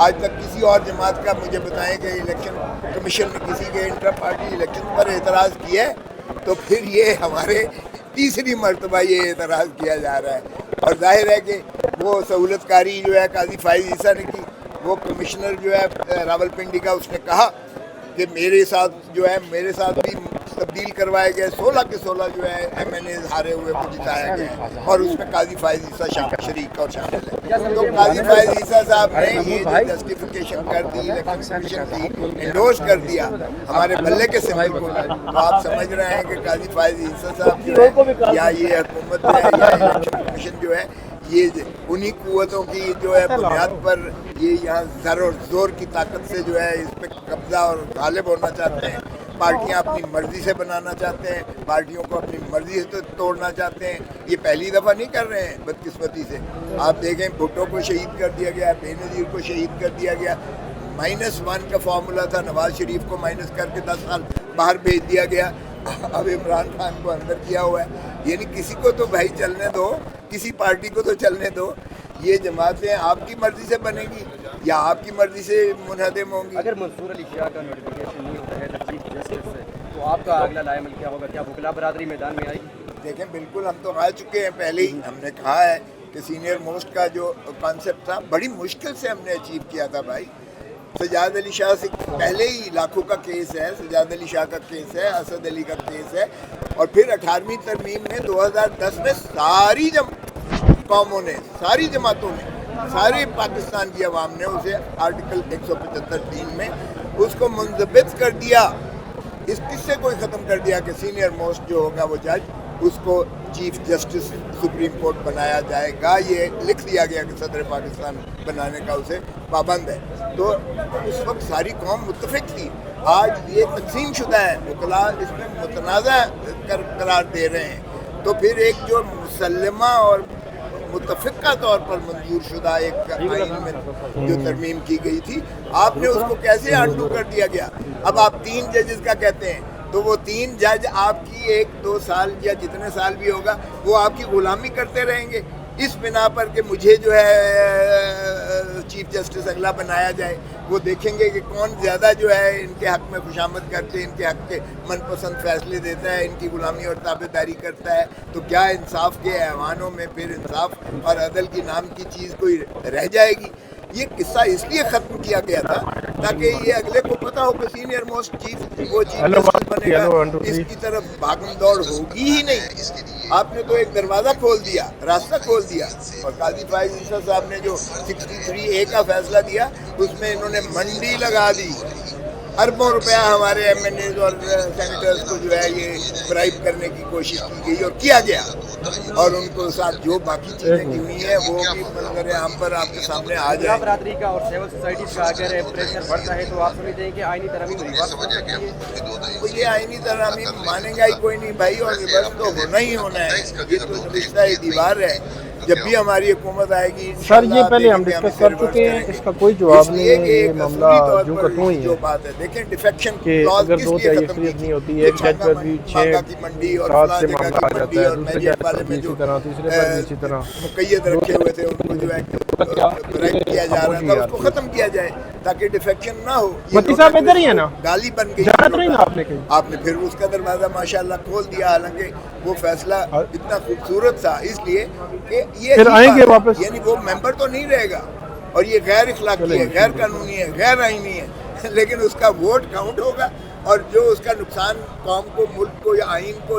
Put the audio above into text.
آج تک کسی اور جماعت کا مجھے بتائیں کہ الیکشن کمیشن نے کسی کے انٹرا پارٹی الیکشن پر اعتراض کیا ہے، تو پھر یہ ہمارے تیسری مرتبہ یہ اعتراض کیا جا رہا ہے۔ اور ظاہر ہے کہ وہ سہولت کاری جو ہے قاضی فائز عیسیٰ نے کی، وہ کمشنر جو ہے راول پنڈی کا، اس نے کہا کہ میرے ساتھ بھی تبدیل کروائے گئے 16 کے 16 جو ہے ایم این ایز ہارے ہوئے کو جتایا گیا ہے، اور اس میں قاضی فائز عیسیٰ شریک اور شامل ہے۔ تو قاضی فائز عیسیٰ صاحب نے یہ جو جسٹیفیکیشن کر دی الیکشن کمیشن کی، انڈورس کر دیا ہمارے بلے کے سمبل کو، تو آپ سمجھ رہے ہیں کہ قاضی فائز عیسیٰ صاحب جو ہے یا یہ حکومت ہے یا الیکشن کمیشن جو ہے، یہ انہی قوتوں کی جو ہے بنیاد پر یہ یہاں زر اور زور کی طاقت سے جو ہے اس پہ قبضہ اور غالب ہونا چاہتے ہیں۔ پارٹیاں اپنی مرضی سے بنانا چاہتے ہیں، پارٹیوں کو اپنی مرضی سے توڑنا چاہتے ہیں۔ یہ پہلی دفعہ نہیں کر رہے ہیں بدقسمتی سے، آپ دیکھیں بھٹو کو شہید کر دیا گیا، بے نظیر کو شہید کر دیا گیا، -1 کا فارمولا تھا، نواز شریف کو مائنس کر کے 10 سال باہر بھیج دیا گیا، اب عمران خان کو اندر کیا ہوا ہے۔ یعنی کسی کو تو بھائی چلنے دو، کسی پارٹی کو تو چلنے دو۔ یہ جماعتیں آپ کی مرضی سے بنے گی یا آپ کی مرضی سے منہدم ہوں گی؟ اگر منصور علی شاہ کا نوٹیفیکیشن نہیں ہوتا ہے چیف جسٹس سے، تو آپ کا اگلا لائے عمل کیا ہوگا؟ کیا وکلا برادری میدان میں آئے گی؟ دیکھیں بالکل، ہم تو آ چکے ہیں، پہلے ہی ہم نے کہا ہے کہ سینئر موسٹ کا جو کانسیپٹ تھا بڑی مشکل سے ہم نے اچیو کیا تھا بھائی۔ سجاد علی شاہ سے پہلے ہی لاکھوں کا کیس ہے، سجاد علی شاہ کا کیس ہے، اسد علی کا کیس ہے، اور پھر 18ویں ترمیم میں 2010 میں ساری قوموں نے، ساری جماعتوں نے، سارے پاکستان کی عوام نے اسے آرٹیکل 175(3) میں اس کو منضبط کر دیا، اس قصے کو ہی ختم کر دیا کہ سینئر موسٹ جو ہوگا وہ جج، اس کو چیف جسٹس سپریم کورٹ بنایا جائے گا۔ یہ لکھ دیا گیا کہ صدر پاکستان بنانے کا اسے پابند ہے۔ تو اس وقت ساری قوم متفق تھی، آج یہ تقسیم شدہ ہے، وکلاء اس میں متنازع قرار دے رہے ہیں، تو پھر ایک جو مسلمہ اور متفقہ طور پر منظور شدہ ایک آئین میں جو ترمیم کی گئی تھی، آپ نے اس کو کیسے انڈو کر دیا گیا؟ اب آپ 3 ججز کا کہتے ہیں، تو وہ 3 جج آپ کی 1-2 سال یا جتنے سال بھی ہوگا وہ آپ کی غلامی کرتے رہیں گے، اس بنا پر کہ مجھے جو ہے چیف جسٹس اگلا بنایا جائے۔ وہ دیکھیں گے کہ کون زیادہ جو ہے ان کے حق میں خوشامد کرتے، ان کے حق کے من پسند فیصلے دیتا ہے، ان کی غلامی اور تابعداری کرتا ہے۔ تو کیا انصاف کے ایوانوں میں پھر انصاف اور عدل کی نام کی چیز کوئی رہ جائے گی؟ یہ قصہ اس لیے ختم کیا گیا تھا تاکہ یہ اگلے کو پتہ ہو کہ سینئر موسٹ چیف وہ چیف جسٹس بنے گا، اس کی طرف بھاگم دوڑ ہوگی ہی نہیں۔ آپ نے تو ایک دروازہ کھول دیا، راستہ کھول دیا، اور قاضی فائز عیسیٰ صاحب نے جو 63A کا فیصلہ دیا اس میں انہوں نے منڈی لگا دی، اربوں روپیہ ہمارے ایم این ایز اور سینیٹرز کو جو ہے یہ برائب کرنے کی کوشش کی گئی اور کیا گیا، اور ان کو ساتھ جو باقی چیزیں کی ہوئی ہیں وہ بھی منظر عام پر آپ کے سامنے آ وکلا جائیں۔ برادری کا اور سول سوسائٹیز کا اگر پریشر بڑھتا ہے تو آپ سمجھتے ہیں کہ آئینی ترمیم ریورس ہو سکتی ہے؟ تو یہ آئینی ترمیم مانے گا ہی کوئی نہیں بھائی، اور ریورس تو ہونا ہی ہونا ہے، یہ تو رشتہ دیوار ہے۔ جب بھی ہماری حکومت آئے گی سر، یہ پہلے ہم ڈسکس کر چکے ہیں، اس کا کوئی جواب نہیں ہے، یہ معاملہ جو کتوں ہی جو ہے بات ہے، دیکھیں ڈیفیکشن کہ کلاز اگر کس 2 لیے تہائی ختم کی اکثریت نہیں تھی؟ ہوتی، ایک جج پر بھی 6 کی منڈی اور 7 فلاں سے جگہ معاملہ کی آ جاتا منڈی ہے، اور دوسرے میجر جج والے پر بھی میں اسی جو طرح، تیسرے پر بھی اسی طرح مقید رکھے ہوئے تھے ان کو جو ہے برائب کیا جا رہا تھا، اس کو ختم کیا جائے تاکہ ڈیفیکشن نہ ہو۔ مکی صاحب ادھر ہی ہے نا، گالی بن گئی، جانا تو نہیں نا آپ نے کہیں؟ آپ نے پھر اس کا دروازہ ماشاءاللہ کھول دیا، حالانکہ وہ فیصلہ اتنا خوبصورت تھا اس لیے کہ یہ پھر آئیں گے واپس، یعنی وہ ممبر تو نہیں رہے گا، اور یہ غیر اخلاقی ہے، غیر قانونی ہے، غیر آئینی ہے، لیکن اس کا ووٹ کاؤنٹ ہوگا، اور جو اس کا نقصان قوم کو، ملک کو یا آئین کو